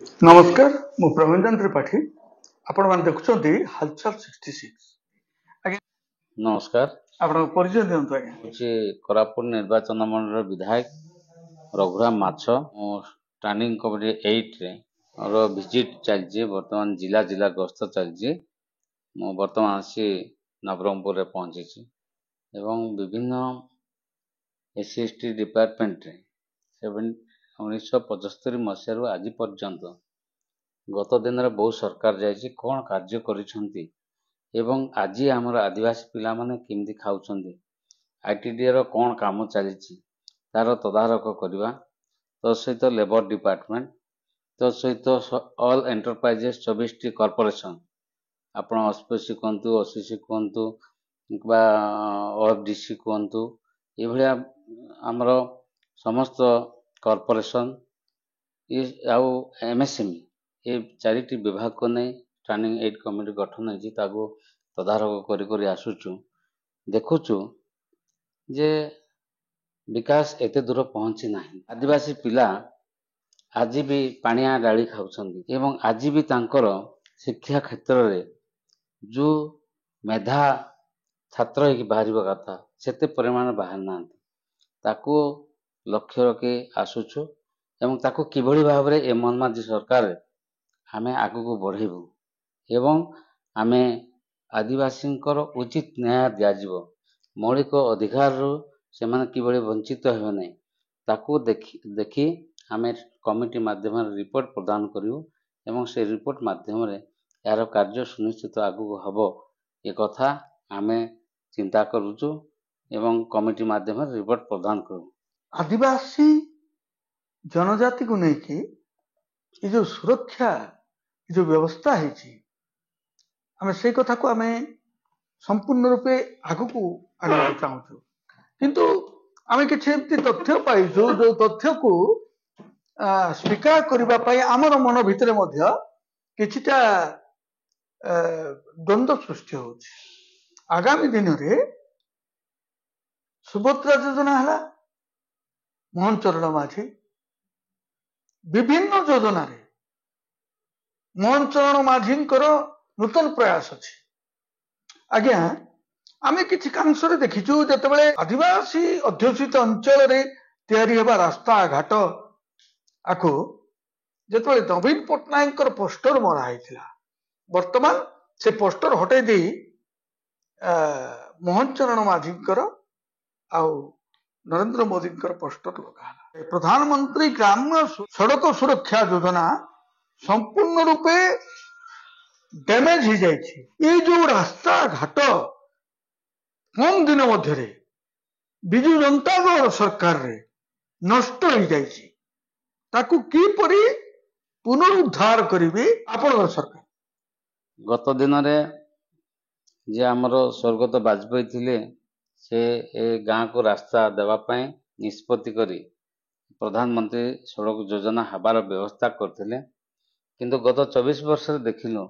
नमस्कार मु प्रवीण त्रिपाठी आपण मान देखुछंती हलचल 66 आगे नमस्कार आपण परिचय दियंतु आगे हूँ कोरापुट निर्वाचन मंडल विधायक रघुराम माछ स्टैंडिंग कमिटी 8 रे और विजिट चलछि वर्तमान जिला जिला गस्त चलछि मु वर्तमान आसी नवरंगपुर रे पहुंची एवं विभिन्न एससी एसटी डिपार्टमेंट रे 1975 मसीह आज पर्यंत गत दिन रे बहुत सरकार जाइछि कोन कार्य करिसंती एवं आज आमर आदिवासी पिला माने केमती खाउछंती आईटीडीए रो कोन काम चलीछि तार तदारक करबा तो सहित लेबर डिपार्टमेंट तो सहित ऑल एंटरप्राइजेस 24 टी कॉर्पोरेशन आपण ऑस्पेसी कोंतु ओसीसी कोंतु बा ओएफडीसी कोंतु ए भलिया हमर समस्त कॉर्पोरेशन ये आउ एमएसएमई ये चारिटी विभाग को नहीं स्टैंडिंग 8 कमिटी गठन होइछि ताको तदारक करी करी आसुचु देखुचु जे विकास एते दूर पहुंची नाही आदिवासी पिला आज भी पानिया डाली खाउछंती एवं आज भी तांकर शिक्षा क्षेत्र रे जो मेधा छात्र की बाहर कथा सेते परिमाण बाहर ना ताको लक्ष्य रखे आसुचु एवं ताको किभଳି भाबरे ए मनमाझी सरकार आमे आगु को बढ़ेबु एवं आमे आदिवासी उचित न्याय दियाजिवो मौलिक अधिकार रु सेमाने किभଳି वंचित हेबे नै ताको देखि आमे कमिटी माध्यम रिपोर्ट प्रदान करियो एवं से रिपोर्ट माध्यम रे यार कार्य सुनिश्चित आगु हबो ए कथा आमे चिंता करूचु एवं कमिटी माध्यम रिपोर्ट प्रदान करू आदिवासी जनजाति को लेके ये जो सुरक्षा ये जो व्यवस्था है आम से कथा को आम संपूर्ण रूपे आगु को आने चाहूँ किंतु आम किसी तथ्य पाइछु जो तथ्य को स्वीकार करने आमर मन भितर किछिटा द्वंद्व सृष्टि हो आगामी दिन में सुभद्रा योजना है मोहन चरण माझी विभिन्न योजना रे मोहन चरण माझी नूतन प्रयास अच्छे आज्ञा आमे किछि कांश रे देखिछु जतबेले आदिवासी अध्युषित अंचल रे तैयारी हेबा रास्ता घाट आको जतबेले नवीन पट्टनायक पोस्टर मरा हैथिला वर्तमान से पोस्टर हटे दे मोहन चरण माझी आउ नरेंद्र मोदी पोस्टर लगा प्रधानमंत्री ग्राम्य सड़क सुरक्षा योजना संपूर्ण रूपे डैमेज हो जाए ये जो रास्ता घाट कम दिन मध्य विजु जनता दल सरकार रे नष्ट हो जाए ताकू किपरि पुनरुद्धार करिवे आपण सरकार गत दिन रे जे हमर स्वर्गत वाजपेयी थिले से ए गाँ को रास्ता देवाई निष्पत्ति करी प्रधानमंत्री सड़क योजना हबार व्यवस्था करथिले किंतु गत 24 वर्ष देखिलु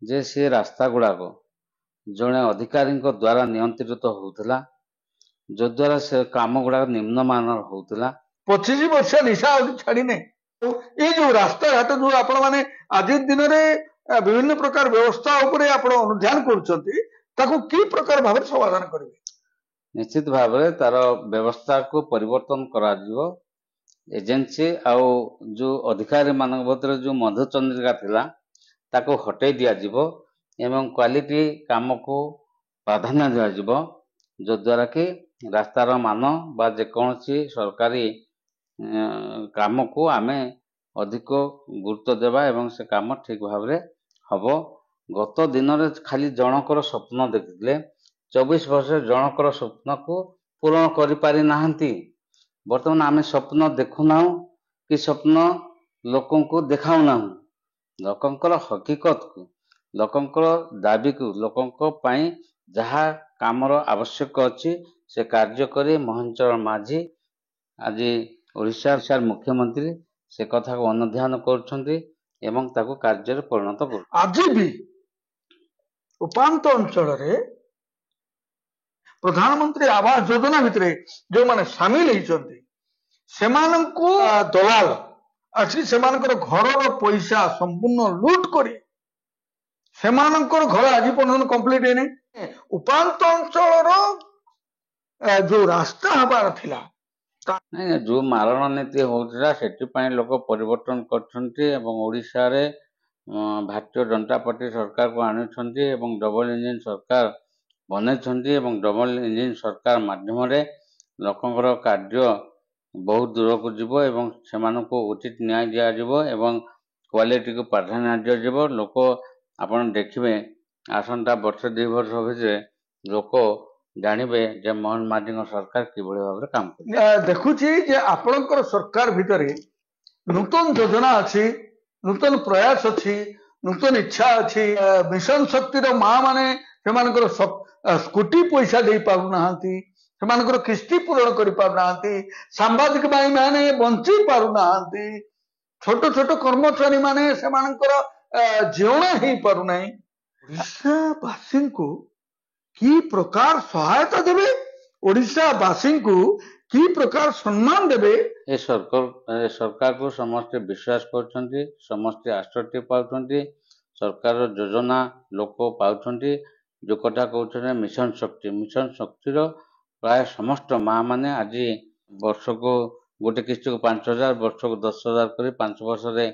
जे से रास्ता गुड़ाक जड़े अधिकारी द्वारा नियंत्रित होउथला जो द्वारा से काम गुड़ा निम्नमान होउथला 25 वर्ष निशा छाड़ी ने ये जो रास्ता घाट जो आपण माने आज दिन में विभिन्न प्रकार व्यवस्था उपरे आपण अनुध्यान करूछंती ताको की प्रकार भाव समाधान करिवे निश्चित भाव तार व्यवस्था को परिवर्तन करा जिवो एजेंसी आउ जो अधिकारी मान भीतर जो मधुचंद्रिका थिला ताको हटे दिया जिवो एवं क्वालिटी काम को प्राधान्य दिया जिवो जो द्वारा कि रास्तार मान बा जेकोसी सरकारी काम को आमे अधिक गुरुत्व देवा एवं से काम ठीक भाव रे हबो गत दिन रे खाली जनकर स्वप्न देखिले 24 वर्ष जनकर स्वप्न को पूर्ण करि पारि नाहंती वर्तमान आमे स्वप्न देखुना कि स्वप्न लोकों को देखाऊ ना लोकंकर हकीकत को लोकंकर दाबी को लोकों पाई जहा कामर आवश्यक अच्छी से कार्य करे मोहन चरण माझी आज ओडिशा मुख्यमंत्री से कथा को अनुध्यान करुछंती एवं ताको कार्य रे परिणत कर आज भी उपांत अंचल रे प्रधानमंत्री आवास योजना भितर जो माने शामिल होती से दलाल ଆସି ସେମାନଙ୍କର ଘରର ପଇସା ସମ୍ପୂର୍ଣ୍ଣ ଲୁଟ୍ କରି ସେମାନଙ୍କର ଘର ଆଜି ପର୍ଯ୍ୟନ୍ତ କମ୍ପ୍ଲିଟ୍ ହେଇନି। ଉପାନ୍ତ ଅଞ୍ଚଳର ଯୋଉ ରାସ୍ତା ହେବାର ଥିଲା ନାଇଁ ଯୋଉ ମାରଣ ନୀତି ହଉଥିଲା ସେଥିପାଇଁ ଲୋକ ପରିବର୍ତ୍ତନ କରିଛନ୍ତି ଏବଂ ଓଡ଼ିଶାରେ ଭାରତୀୟ ଜନତା ପାର୍ଟି ସରକାରକୁ ଆଣିଛନ୍ତି ଏବଂ ଡବଲ ଇଞ୍ଜିନ ସରକାର ବନେଇଛନ୍ତି ଏବଂ ଡବଲ ଇଞ୍ଜିନ ସରକାର ମାଧ୍ୟମରେ ଲୋକଙ୍କର କାର୍ଯ୍ୟ ବହୁତ ଦୂରକୁ ଯିବ ଏବଂ ସେମାନଙ୍କୁ ଉଚିତ ନ୍ୟାୟ ଦିଆଯିବ ଏବଂ କ୍ୱାଲିଟିକୁ ପ୍ରାଧାନ୍ୟ ଦିଆଯିବ। ଲୋକ ଆପଣ ଦେଖିବେ ଆସନ୍ତା ବର୍ଷେ 2 ବର୍ଷ ଭିତରେ ଲୋକ ଜାଣିବେ ଯେ ମୋହନ ମାଝୀଙ୍କ ସରକାର କିଭଳି ଭାବରେ କାମ କରୁଛି। ଦେଖୁଛି ଯେ ଆପଣଙ୍କର ସରକାର ଭିତରେ ନୂତନ ଯୋଜନା ଅଛି, ନୂତନ ପ୍ରୟାସ ଅଛି, ନୂତନ ଇଚ୍ଛା ଅଛି। ମିଶନ ଶକ୍ତିର ମା ମାନେ ସେମାନଙ୍କର ସ୍କୁଟି ପଇସା ଦେଇ ପାରୁନାହାନ୍ତି, ସେମାନଙ୍କର କିସ୍ତି ପୂରଣ କରିପାରୁନାହାନ୍ତି, ସାମ୍ବାଦିକ ଭାଇ ମାନେ ବଞ୍ଚି ପାରୁନାହାନ୍ତି, ଛୋଟ ଛୋଟ କର୍ମଚାରୀ ମାନେ ସେମାନଙ୍କର ଜିଅଣା ହେଇପାରୁନାହିଁ। ଓଡ଼ିଶାବାସୀଙ୍କୁ କି ପ୍ରକାର ସହାୟତା ଦେବେ, ଓଡ଼ିଶାବାସୀଙ୍କୁ କି ପ୍ରକାର ସମ୍ମାନ ଦେବେ? ଏ ସରକାରକୁ ସମସ୍ତେ ବିଶ୍ୱାସ କରୁଛନ୍ତି, ସମସ୍ତେ ଆଶ୍ଚର୍ଯ୍ୟ ପାଉଛନ୍ତି। ସରକାରର ଯୋଜନା ଲୋକ ପାଉଛନ୍ତି। ଯୋଉ କଥା କହୁଛନ୍ତି ମିଶନ ଶକ୍ତିର ପ୍ରାୟ ସମସ୍ତ ମା ମାନେ ଆଜି ବର୍ଷକୁ ଗୋଟେ କିସ୍ତିକୁ 5,000, ବର୍ଷକୁ 10,000 କରି 5 ବର୍ଷରେ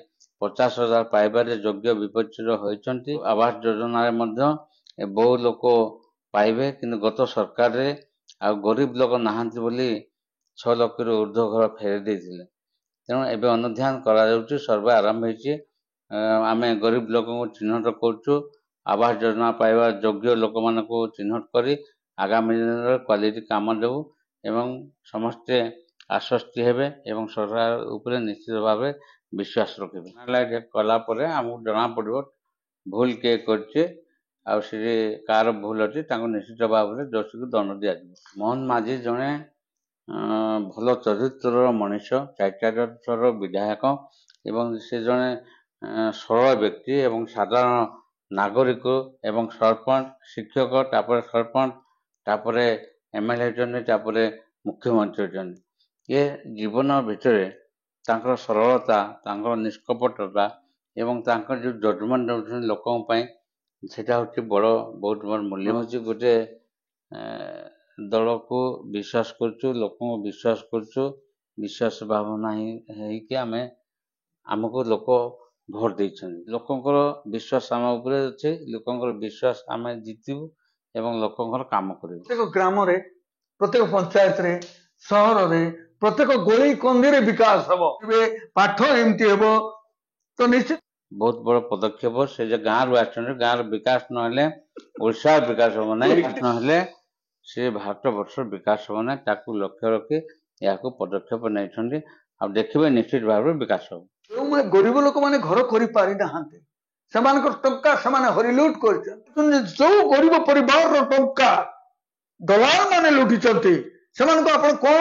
50,000 ପାଇବାରେ ଯୋଗ୍ୟ ବିବେଚିତ ହୋଇଛନ୍ତି। ଆବାସ ଯୋଜନାରେ ମଧ୍ୟ ବହୁ ଲୋକ ପାଇବେ, କିନ୍ତୁ ଗତ ସରକାରରେ ଆଉ ଗରିବ ଲୋକ ନାହାନ୍ତି ବୋଲି 6 ଲକ୍ଷରୁ ଉର୍ଦ୍ଧ୍ୱ ଘର ଫେରାଇ ଦେଇଥିଲେ। ତେଣୁ ଏବେ ଅନୁଧ୍ୟାନ କରାଯାଉଛି, ସର୍ଭେ ଆରମ୍ଭ ହେଇଛି। ଆମେ ଗରିବ ଲୋକଙ୍କୁ ଚିହ୍ନଟ କରୁଛୁ, ଆବାସ ଯୋଜନା ପାଇବା ଯୋଗ୍ୟ ଲୋକମାନଙ୍କୁ ଚିହ୍ନଟ କରି ଆଗାମୀ ଦିନରେ କ୍ୱାଲିଟି କାମ ଦେବୁ ଏବଂ ସମସ୍ତେ ଆଶ୍ୱସ୍ତି ହେବେ ଏବଂ ସରକାର ଉପରେ ନିଶ୍ଚିତ ଭାବରେ ବିଶ୍ୱାସ ରଖିବେ। କଲା ପରେ ଆମକୁ ଜଣାପଡ଼ିବ ଭୁଲ କିଏ କରିছে ଆଉ ସେ କାହାର ଭୁଲ ଅଛି ତାଙ୍କୁ ନିଶ୍ଚିତ ଭାବରେ ଦୋଷୀକୁ ଦଣ୍ଡ ଦିଆଯିବ। ମୋହନ ମାଝୀ ଜଣେ ଭଲ ଚରିତ୍ରର ମଣିଷ, 4 ଥର ବିଧାୟକ ଏବଂ ସେ ଜଣେ ସରଳ ବ୍ୟକ୍ତି ଏବଂ ସାଧାରଣ ନାଗରିକ ଏବଂ ସରପଞ୍ଚ, ଶିକ୍ଷକ, ତାପରେ ସରପଞ୍ଚ, ତାପରେ MLA ହେଇଛନ୍ତି, ତାପରେ ମୁଖ୍ୟମନ୍ତ୍ରୀ ହେଇଛନ୍ତି। ଏ ଜୀବନ ଭିତରେ ତାଙ୍କର ସରଳତା, ତାଙ୍କର ନିଷ୍କପଟତା ଏବଂ ତାଙ୍କର ଯେଉଁ ଜଜମେଣ୍ଟ ଦେଉଛନ୍ତି ଲୋକଙ୍କ ପାଇଁ, ସେଟା ହେଉଛି ବହୁତ ବଡ଼ ମୂଲ୍ୟ। ହେଉଛି ଗୋଟେ ଦଳକୁ ବିଶ୍ୱାସ କରୁଛୁ, ଲୋକଙ୍କୁ ବିଶ୍ୱାସ କରୁଛୁ, ବିଶ୍ୱାସ ଭାବନା ହେଇକି ଆମକୁ ଲୋକ ଭୋଟ ଦେଇଛନ୍ତି। ଲୋକଙ୍କର ବିଶ୍ୱାସ ଆମ ଉପରେ ଅଛି, ଲୋକଙ୍କର ବିଶ୍ୱାସ ଆମେ ଜିତିବୁ ଏବଂ ଲୋକଙ୍କର କାମ କରିବୁ। ପ୍ରତ୍ୟେକ ଗ୍ରାମରେ, ପ୍ରତ୍ୟେକ ପଞ୍ଚାୟତରେ, ସହରରେ, ପ୍ରତ୍ୟେକ ଗଳି କନ୍ଦିରେ ବିକାଶ ହବ, ପାଠ ଏମିତି ହେବ ତ ନିଶ୍ଚିତ ବହୁତ ବଡ଼ ପଦକ୍ଷେପ। ସେ ଯେ ଗାଁରୁ ଆସିଛନ୍ତି, ଗାଁର ବିକାଶ ନହେଲେ ଓଡ଼ିଶାର ବିକାଶ ହେବ ନାହିଁ, ନହେଲେ ସେ ଭାରତ ବର୍ଷର ବିକାଶ ହେବ ନାହିଁ। ତାକୁ ଲକ୍ଷ୍ୟ ରଖି ଏହାକୁ ପଦକ୍ଷେପ ନେଇଛନ୍ତି ଆଉ ଦେଖିବେ ନିଶ୍ଚିତ ଭାବରେ ବିକାଶ ହେବ। ଯେଉଁମାନେ ଗରିବ ଲୋକମାନେ ଘର କରିପାରିନାହାନ୍ତି, ସେମାନଙ୍କର ଟଙ୍କା ସେମାନେ ହରିଲୁଟ୍ କରିଛନ୍ତି। ଯୋଉ ଗରିବ ପରିବାରର ଟଙ୍କା ଦଲାଲ ମାନେ ଲୁଟିଛନ୍ତି, ସେମାନଙ୍କୁ ଆପଣ କଣ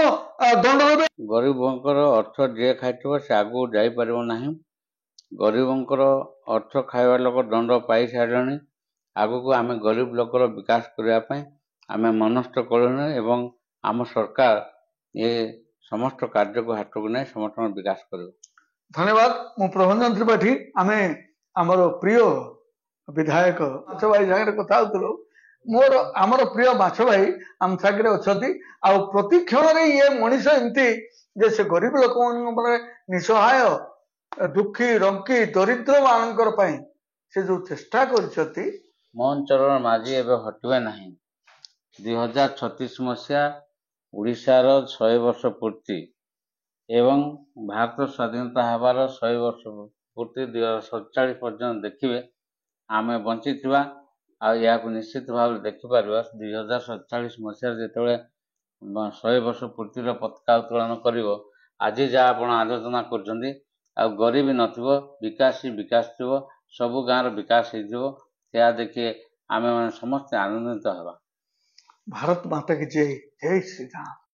ଦଣ୍ଡ ଦେବେ? ଗରିବଙ୍କର ଅର୍ଥ ଯିଏ ଖାଇଥିବ ସେ ଆଗକୁ ଯାଇପାରିବ ନାହିଁ। ଗରିବଙ୍କର ଅର୍ଥ ଖାଇବା ଲୋକ ଦଣ୍ଡ ପାଇସାରିଲେଣି। ଆଗକୁ ଆମେ ଗରିବ ଲୋକର ବିକାଶ କରିବା ପାଇଁ ଆମେ ମନସ୍ଥ କଲୁଣି ଏବଂ ଆମ ସରକାର ଏ ସମସ୍ତ କାର୍ଯ୍ୟକୁ ହାତକୁ ନେଇ ସମସ୍ତଙ୍କର ବିକାଶ କରିବ। ଧନ୍ୟବାଦ। ମୁଁ ପ୍ରଭଞ୍ଜନ ତ୍ରିପାଠୀ। ଆମେ ଆମର ପ୍ରିୟ ବିଧାୟକ ମାଛ ଭାଇ ସାଙ୍ଗରେ କଥା ହଉଥିଲୁ। ଆମର ପ୍ରିୟ ମାଛ ଭାଇ ଆମ ସାଙ୍ଗରେ ଅଛନ୍ତି ଆଉ ପ୍ରତି କ୍ଷଣରେ ଇଏ ମଣିଷ ଏମିତି ଯେ ସେ ଗରିବ ଲୋକମାନଙ୍କ ଉପରେ ନିଃସହାୟ, ଦୁଃଖୀ, ରଙ୍କି, ଦରିଦ୍ର ମାନଙ୍କର ପାଇଁ ସେ ଯୋଉ ଚେଷ୍ଟା କରିଛନ୍ତି। ମୋହନ ଚରଣ ମାଝୀ ଏବେ ହଟିବେ ନାହିଁ। 2036 ମସିହା ଓଡ଼ିଶାର 100 ବର୍ଷ ପୂର୍ତ୍ତି ଏବଂ ଭାରତ ସ୍ୱାଧୀନତା ହେବାର 100 ବର୍ଷ ପୂର୍ତ୍ତି 2047 ପର୍ଯ୍ୟନ୍ତ ଦେଖିବେ ଆମେ ବଞ୍ଚିଥିବା ଆଉ ଏହାକୁ ନିଶ୍ଚିତ ଭାବରେ ଦେଖିପାରିବା। 2047 ମସିହାରେ ଯେତେବେଳେ 100 ବର୍ଷ ପୂର୍ତ୍ତିର ପତାକା ଉତ୍ତୋଳନ କରିବ, ଆଜି ଯାହା ଆପଣ ଆଲୋଚନା କରୁଛନ୍ତି ଆଉ ଗରିବ ନଥିବ, ବିକାଶ ହିଁ ବିକାଶ ଥିବ, ସବୁ ଗାଁର ବିକାଶ ହେଇଥିବ। ଏହା ଦେଖି ଆମେମାନେ ସମସ୍ତେ ଆନନ୍ଦିତ ହେବା। ଭାରତ ମାତା କି ଜୟ। ଜୟ ଶ୍ରୀ ରାମ।